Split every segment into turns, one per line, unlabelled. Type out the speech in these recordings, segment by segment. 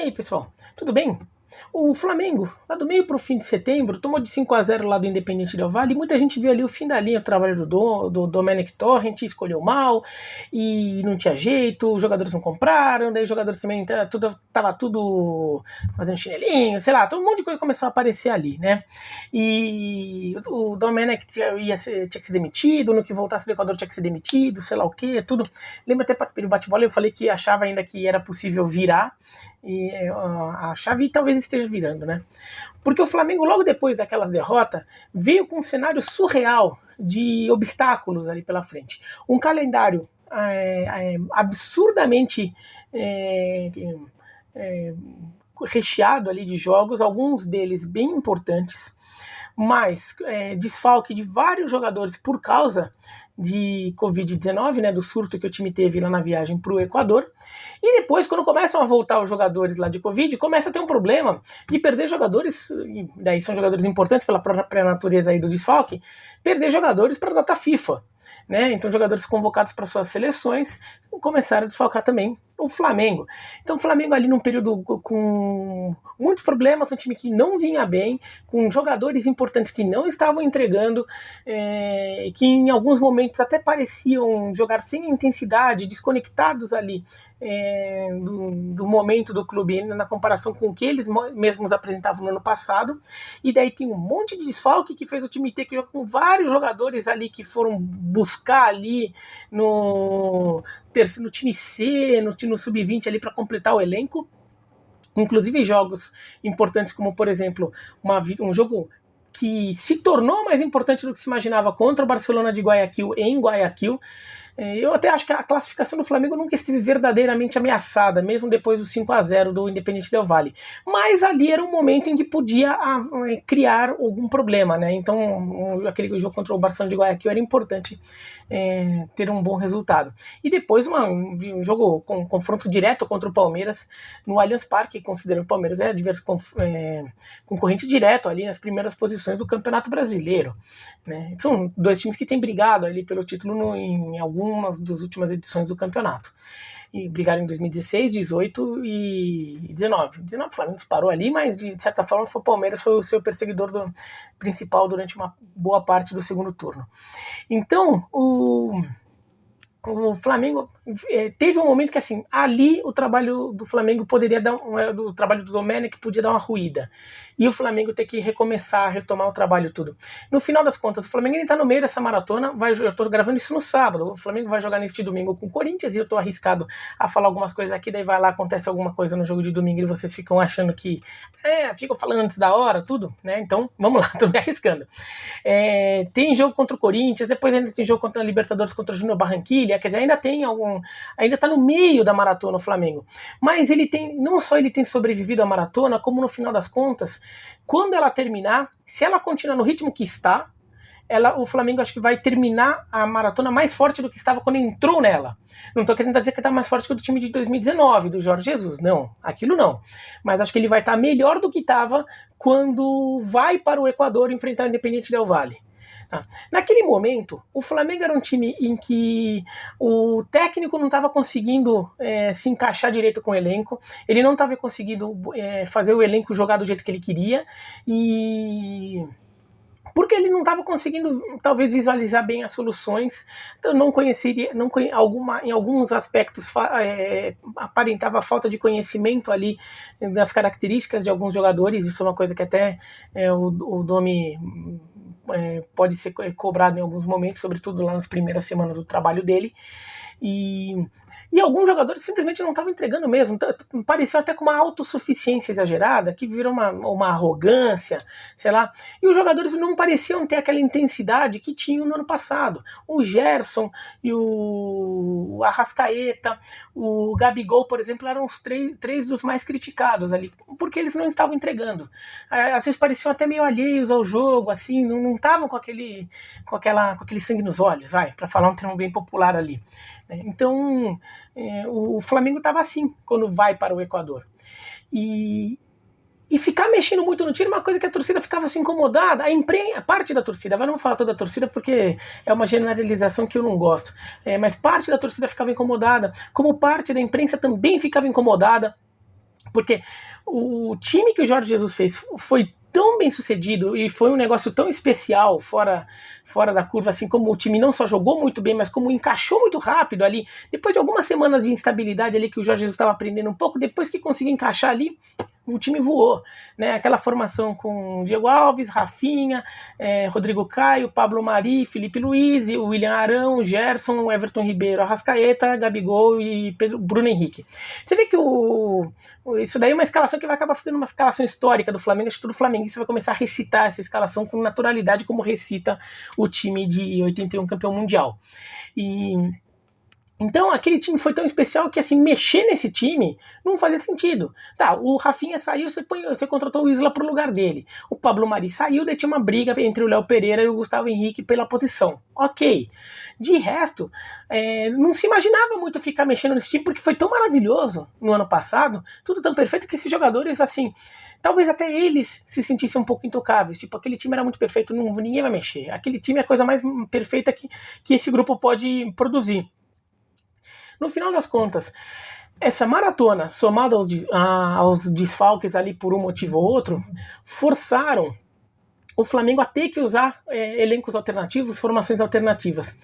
aí, pessoal, tudo bem? O Flamengo, lá do meio para o fim de setembro, tomou de 5-0 lá do Independente Del Valle, e muita gente viu ali o fim da linha, o trabalho do Domenech Torrent, escolheu mal, e não tinha jeito, os jogadores não compraram, daí os jogadores também tava tudo fazendo chinelinho, sei lá, um monte de coisa começou a aparecer ali, né? E o Domenech tinha que ser demitido, no que voltasse do Equador tinha que ser demitido, sei lá o que, tudo. Lembro até participei do bate-bola, eu falei que achava ainda que era possível virar, e a chave talvez esteja virando, né? Porque o Flamengo, logo depois daquelas derrotas, veio com um cenário surreal de obstáculos ali pela frente. Um calendário absurdamente recheado ali de jogos, alguns deles bem importantes, mas desfalque de vários jogadores por causa de Covid-19, né, do surto que o time teve lá na viagem para o Equador. E depois, quando começam a voltar os jogadores lá de Covid, começa a ter um problema de perder jogadores, e daí são jogadores importantes pela própria natureza aí do desfalque, perder jogadores para a data FIFA. Né? Então jogadores convocados para suas seleções começaram a desfalcar também o Flamengo. Então o Flamengo ali num período com muitos problemas, um time que não vinha bem, com jogadores importantes que não estavam entregando, que em alguns momentos até pareciam jogar sem intensidade, desconectados ali do momento do clube na comparação com o que eles mesmos apresentavam no ano passado. E daí tem um monte de desfalque que fez o time ter que jogar com vários jogadores ali que foram buscar ali no time C, no sub-20 ali para completar o elenco. Inclusive jogos importantes como, por exemplo, um jogo que se tornou mais importante do que se imaginava contra o Barcelona de Guayaquil em Guayaquil. Eu até acho que a classificação do Flamengo nunca esteve verdadeiramente ameaçada, mesmo depois do 5-0 do Independente Del Valle. Mas ali era um momento em que podia criar algum problema, né? Então, aquele jogo contra o Barcelona de Guayaquil era importante ter um bom resultado. E depois um jogo com confronto direto contra o Palmeiras no Allianz Parque, considerando o Palmeiras concorrente direto ali nas primeiras posições do Campeonato Brasileiro. Né? São dois times que têm brigado ali pelo título em algumas das últimas edições do campeonato. E brigaram em 2016, 18 e 19. 19 o Flamengo disparou ali, mas de certa forma o Palmeiras foi o seu perseguidor principal durante uma boa parte do segundo turno. Então, o Flamengo teve um momento que assim, ali o trabalho do Flamengo poderia dar o trabalho do Domenech podia dar uma ruída, e o Flamengo ter que recomeçar, retomar o trabalho tudo. No final das contas, o Flamengo está no meio dessa maratona, eu estou gravando isso no sábado, o Flamengo vai jogar neste domingo com o Corinthians, e eu estou arriscado a falar algumas coisas aqui, daí vai lá, acontece alguma coisa no jogo de domingo e vocês ficam achando que ficam falando antes da hora, tudo, né? Então, vamos lá, estou me arriscando. Tem jogo contra o Corinthians, depois ainda tem jogo contra a Libertadores, contra o Júnior Barranquilla, quer dizer, ainda está no meio da maratona o Flamengo, mas não só ele tem sobrevivido à maratona, como no final das contas, quando ela terminar, se ela continuar no ritmo que está, o Flamengo acho que vai terminar a maratona mais forte do que estava quando entrou nela. Não estou querendo dizer que está mais forte que o do time de 2019, do Jorge Jesus, não, aquilo não, mas acho que ele vai estar melhor do que estava quando vai para o Equador enfrentar o Independente Del Valle. Naquele momento, o Flamengo era um time em que o técnico não estava conseguindo se encaixar direito com o elenco, ele não estava conseguindo fazer o elenco jogar do jeito que ele queria, e porque ele não estava conseguindo talvez visualizar bem as soluções, então em alguns aspectos aparentava falta de conhecimento ali das características de alguns jogadores. Isso é uma coisa que até o Domi pode ser cobrado em alguns momentos, sobretudo lá nas primeiras semanas do trabalho dele, e alguns jogadores simplesmente não estavam entregando mesmo, pareceu até com uma autossuficiência exagerada, que virou uma arrogância, sei lá, e os jogadores não pareciam ter aquela intensidade que tinham no ano passado. O Gerson e o Arrascaeta, o Gabigol, por exemplo, eram os três dos mais criticados ali, porque eles não estavam entregando. Às vezes pareciam até meio alheios ao jogo, assim, não estavam com aquele sangue nos olhos, para falar um termo bem popular ali. Então, o Flamengo estava assim quando vai para o Equador. E ficar mexendo muito no time é uma coisa que a torcida ficava assim incomodada. A parte da torcida, não vou falar toda a torcida porque é uma generalização que eu não gosto, mas parte da torcida ficava incomodada, como parte da imprensa também ficava incomodada, Porque o time que o Jorge Jesus fez foi tão bem sucedido e foi um negócio tão especial fora da curva, assim como o time não só jogou muito bem, mas como encaixou muito rápido ali, depois de algumas semanas de instabilidade ali que o Jorge Jesus estava aprendendo um pouco, depois que conseguiu encaixar ali, o time voou, né? Aquela formação com Diego Alves, Rafinha, Rodrigo Caio, Pablo Mari, Felipe Luiz, William Arão, Gerson, Everton Ribeiro, Arrascaeta, Gabigol e Bruno Henrique. Você vê que isso daí é uma escalação que vai acabar ficando uma escalação histórica do Flamengo. Acho que todo flamenguista vai começar a recitar essa escalação com naturalidade, como recita o time de 81 campeão mundial. Então aquele time foi tão especial que assim, mexer nesse time não fazia sentido. Tá, o Rafinha saiu, você contratou o Isla pro lugar dele. O Pablo Mari saiu, daí tinha uma briga entre o Léo Pereira e o Gustavo Henrique pela posição. Ok. De resto, não se imaginava muito ficar mexendo nesse time, porque foi tão maravilhoso no ano passado, tudo tão perfeito, que esses jogadores, assim, talvez até eles se sentissem um pouco intocáveis. Tipo, aquele time era muito perfeito, ninguém vai mexer. Aquele time é a coisa mais perfeita que esse grupo pode produzir. No final das contas, essa maratona, somada aos desfalques ali por um motivo ou outro, forçaram o Flamengo a ter que usar elencos alternativos, formações alternativas.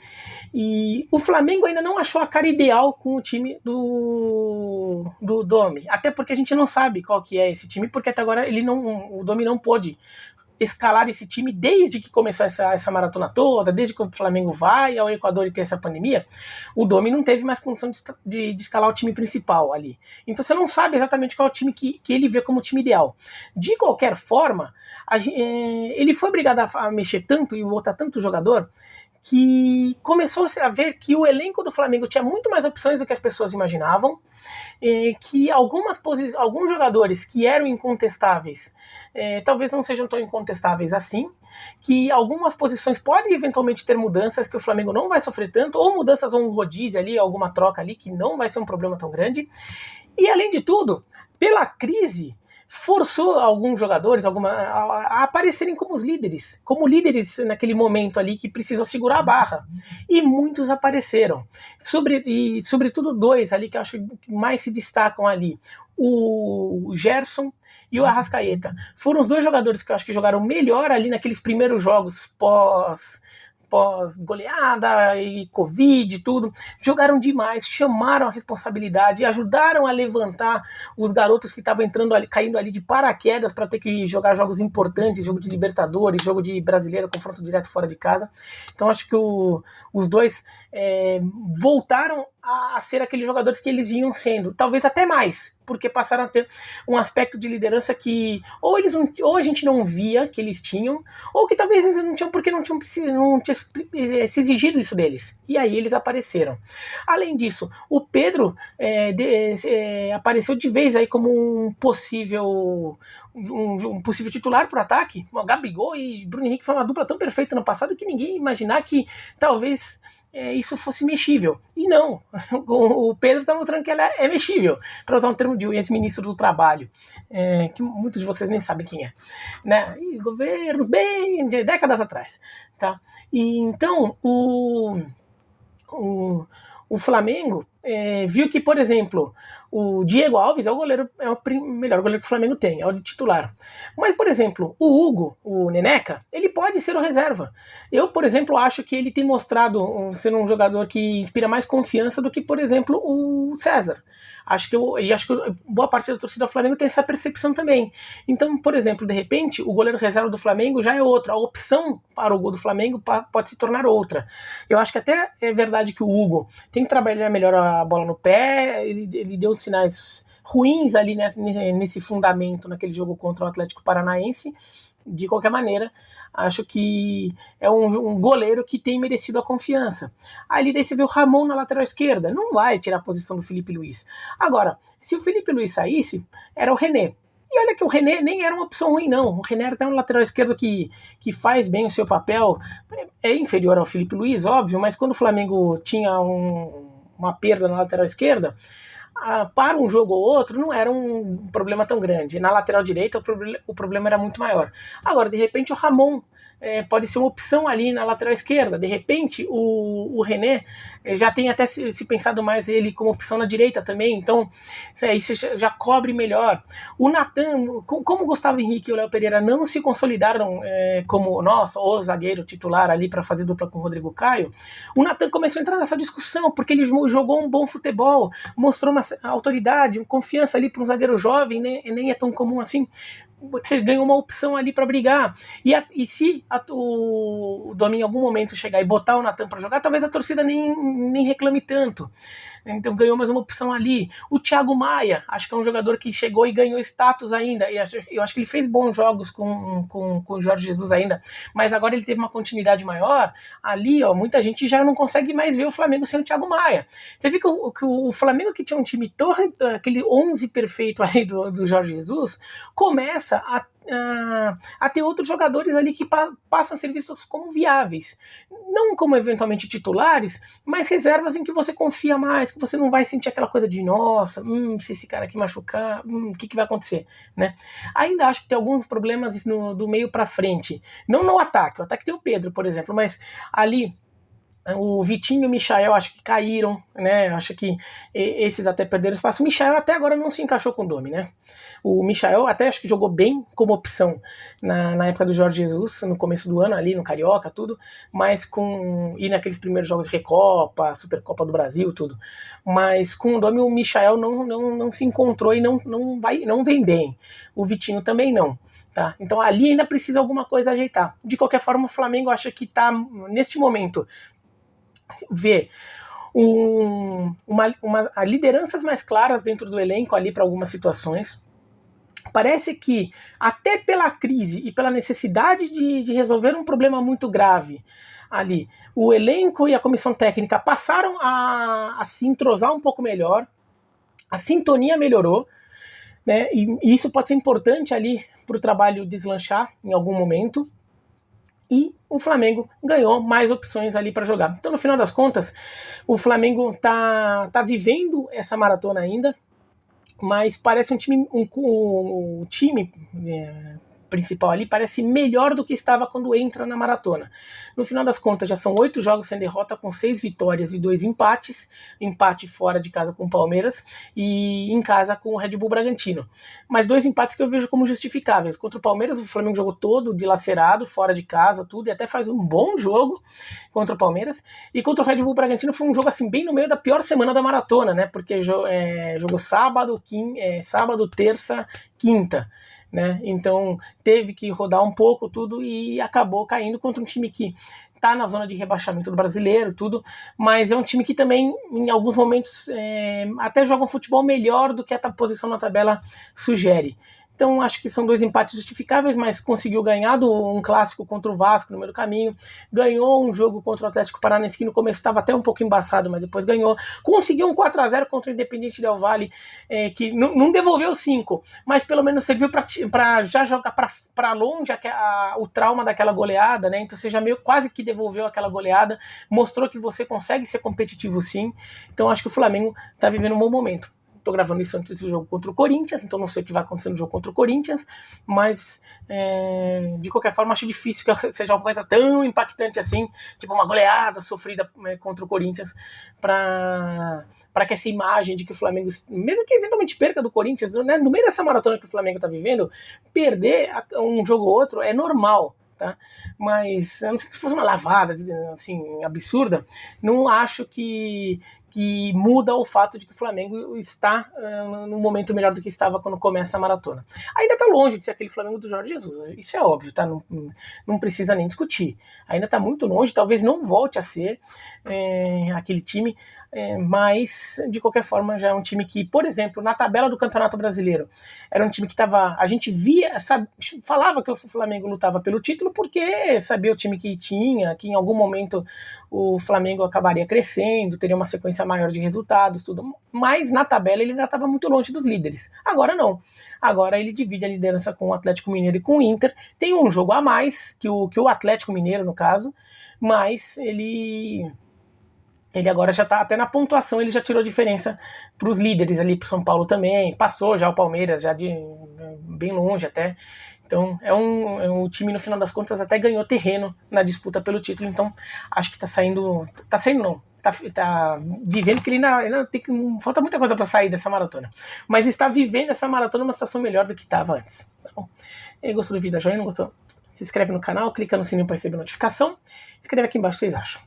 E o Flamengo ainda não achou a cara ideal com o time do Domi. Até porque a gente não sabe qual que é esse time, porque até agora o Domi não pôde escalar esse time desde que começou essa maratona toda, desde que o Flamengo vai ao Equador e tem essa pandemia. O Domi não teve mais condição de escalar o time principal ali. Então você não sabe exatamente qual é o time que ele vê como time ideal. De qualquer forma, ele foi obrigado a mexer tanto e botar tanto jogador que começou a ver que o elenco do Flamengo tinha muito mais opções do que as pessoas imaginavam, que alguns jogadores que eram incontestáveis talvez não sejam tão incontestáveis assim, que algumas posições podem eventualmente ter mudanças que o Flamengo não vai sofrer tanto, ou mudanças ou um rodízio ali, alguma troca ali que não vai ser um problema tão grande. E além de tudo, pela crise, forçou alguns jogadores a aparecerem como líderes naquele momento ali que precisou segurar a barra. E muitos apareceram. Sobretudo dois ali que eu acho que mais se destacam ali. O Gerson e o Arrascaeta. Foram os dois jogadores que eu acho que jogaram melhor ali naqueles primeiros jogos pós-goleada e Covid e tudo, jogaram demais, chamaram a responsabilidade, ajudaram a levantar os garotos que estavam caindo ali de paraquedas para ter que jogar jogos importantes, jogo de Libertadores, jogo de Brasileiro, confronto direto fora de casa. Então acho que os dois voltaram a ser aqueles jogadores que eles vinham sendo, talvez até mais, porque passaram a ter um aspecto de liderança que ou a gente não via que eles tinham, ou que talvez eles não tinham porque não tinha se exigido isso deles, e aí eles apareceram. Além disso, o Pedro apareceu de vez aí como um possível titular para o ataque. O Gabigol e Bruno Henrique foi uma dupla tão perfeita no passado que ninguém ia imaginar que talvez isso fosse mexível. E não, o Pedro está mostrando que ela é mexível, para usar um termo de um ex-ministro do Trabalho, que muitos de vocês nem sabem quem é, né? E governos bem de décadas atrás, tá? E então o Flamengo viu que, por exemplo, o Diego Alves é o melhor goleiro que o Flamengo tem, é o titular. Mas, por exemplo, o Hugo, o Neneca, ele pode ser o reserva. Eu, por exemplo, acho que ele tem mostrado ser um jogador que inspira mais confiança do que, por exemplo, o César. Acho que boa parte da torcida do Flamengo tem essa percepção também. Então, por exemplo, de repente, o goleiro reserva do Flamengo já é outro. A opção para o gol do Flamengo pode se tornar outra. Eu acho que até é verdade que o Hugo tem que trabalhar melhor a bola no pé, ele deu sinais ruins ali nesse fundamento, naquele jogo contra o Atlético Paranaense. De qualquer maneira, acho que é um goleiro que tem merecido a confiança. Ali daí você vê o Ramon na lateral esquerda, não vai tirar a posição do Felipe Luiz. Agora, se o Felipe Luiz saísse, era o René. E olha que o René nem era uma opção ruim, não. O René era até um lateral esquerdo que faz bem o seu papel. É inferior ao Felipe Luiz, óbvio, mas quando o Flamengo tinha uma perda na lateral esquerda, para um jogo ou outro não era um problema tão grande. Na lateral direita o problema era muito maior. Agora, de repente, o Ramon pode ser uma opção ali na lateral esquerda. De repente, o René já tem até se pensado mais ele como opção na direita também, então aí você já cobre melhor. O Natan, como o Gustavo Henrique e o Léo Pereira não se consolidaram como, o zagueiro titular ali para fazer dupla com o Rodrigo Caio, o Natan começou a entrar nessa discussão, porque ele jogou um bom futebol, mostrou uma autoridade, confiança ali para um zagueiro jovem, né? Nem é tão comum assim. Você ganhou uma opção ali para brigar. E se o Domi em algum momento chegar e botar o Natan para jogar, talvez a torcida nem reclame tanto. Então ganhou mais uma opção ali. O Thiago Maia, acho que é um jogador que chegou e ganhou status ainda. E eu acho que ele fez bons jogos com o Jorge Jesus ainda, mas agora ele teve uma continuidade maior. Ali, muita gente já não consegue mais ver o Flamengo sem o Thiago Maia. Você viu que o Flamengo, que tinha um time torre, aquele 11 perfeito ali do Jorge Jesus, começa a ter outros jogadores ali que passam a ser vistos como viáveis. Não como eventualmente titulares, mas reservas em que você confia mais, que você não vai sentir aquela coisa de nossa, se esse cara aqui machucar, o que vai acontecer, né? Ainda acho que tem alguns problemas do meio para frente. Não no ataque, o ataque tem o Pedro, por exemplo, mas ali o Vitinho e o Michael acho que caíram, né? Acho que esses até perderam espaço. O Michael até agora não se encaixou com o Domi, né? O Michael até acho que jogou bem como opção na época do Jorge Jesus, no começo do ano, ali no Carioca, tudo, mas e naqueles primeiros jogos de Recopa, Supercopa do Brasil, tudo. Mas com o Domi, o Michael não se encontrou e não vem bem. O Vitinho também não. Tá? Então ali ainda precisa alguma coisa ajeitar. De qualquer forma, o Flamengo acha que está, neste momento, ver lideranças mais claras dentro do elenco ali para algumas situações. Parece que, até pela crise e pela necessidade de resolver um problema muito grave ali, o elenco e a comissão técnica passaram a se entrosar um pouco melhor, a sintonia melhorou, né? E isso pode ser importante ali para o trabalho deslanchar em algum momento. E o Flamengo ganhou mais opções ali para jogar. Então, no final das contas, o Flamengo tá vivendo essa maratona ainda, mas parece um time principal ali parece melhor do que estava quando entra na maratona. No final das contas, já são 8 jogos sem derrota, com 6 vitórias e 2 empates, empate fora de casa com o Palmeiras e em casa com o Red Bull Bragantino. Mas 2 empates que eu vejo como justificáveis. Contra o Palmeiras, o Flamengo jogou todo dilacerado, fora de casa, tudo, e até faz um bom jogo contra o Palmeiras. E contra o Red Bull Bragantino foi um jogo assim, bem no meio da pior semana da maratona, né? Porque jogou sábado, terça, quinta. Né? Então teve que rodar um pouco tudo e acabou caindo contra um time que está na zona de rebaixamento do Brasileiro, tudo, mas é um time que também em alguns momentos até joga um futebol melhor do que a posição na tabela sugere. Então acho que são 2 empates justificáveis, mas conseguiu ganhar um clássico contra o Vasco no meio do caminho, ganhou um jogo contra o Atlético Paranaense que no começo estava até um pouco embaçado, mas depois ganhou, conseguiu um 4-0 contra o Independiente Del Valle, que não devolveu 5, mas pelo menos serviu para já jogar para longe o trauma daquela goleada, né? Então você já meio quase que devolveu aquela goleada, mostrou que você consegue ser competitivo sim. Então acho que o Flamengo está vivendo um bom momento. Estou gravando isso antes do jogo contra o Corinthians, então não sei o que vai acontecer no jogo contra o Corinthians, mas de qualquer forma acho difícil que seja uma coisa tão impactante assim, tipo uma goleada sofrida contra o Corinthians, para que essa imagem de que o Flamengo, mesmo que eventualmente perca do Corinthians, né, no meio dessa maratona que o Flamengo está vivendo, perder um jogo ou outro é normal. Tá? Mas a não ser que fosse uma lavada assim, absurda, não acho que muda o fato de que o Flamengo está num momento melhor do que estava quando começa a maratona. Ainda está longe de ser aquele Flamengo do Jorge Jesus, isso é óbvio, tá? Não precisa nem discutir. Ainda está muito longe, talvez não volte a ser aquele time, mas de qualquer forma já é um time que, por exemplo, na tabela do Campeonato Brasileiro, era um time que a gente via, falava que o Flamengo lutava pelo título porque sabia o time que tinha, que em algum momento o Flamengo acabaria crescendo, teria uma sequência maior de resultados, tudo, mas na tabela ele ainda estava muito longe dos líderes. Agora não. Agora ele divide a liderança com o Atlético Mineiro e com o Inter, tem um jogo a mais que o Atlético Mineiro, no caso, mas ele agora já está até na pontuação, ele já tirou diferença para os líderes ali, para o São Paulo também, passou já o Palmeiras, já de bem longe até. Então o time, no final das contas, até ganhou terreno na disputa pelo título. Então acho que tá saindo não. Tá vivendo que ele ainda tem que. Falta muita coisa para sair dessa maratona. Mas está vivendo essa maratona numa situação melhor do que estava antes. Tá bom? E gostou do vídeo? Joinha, não gostou? Se inscreve no canal, clica no sininho para receber notificação. Escreve aqui embaixo o que vocês acham.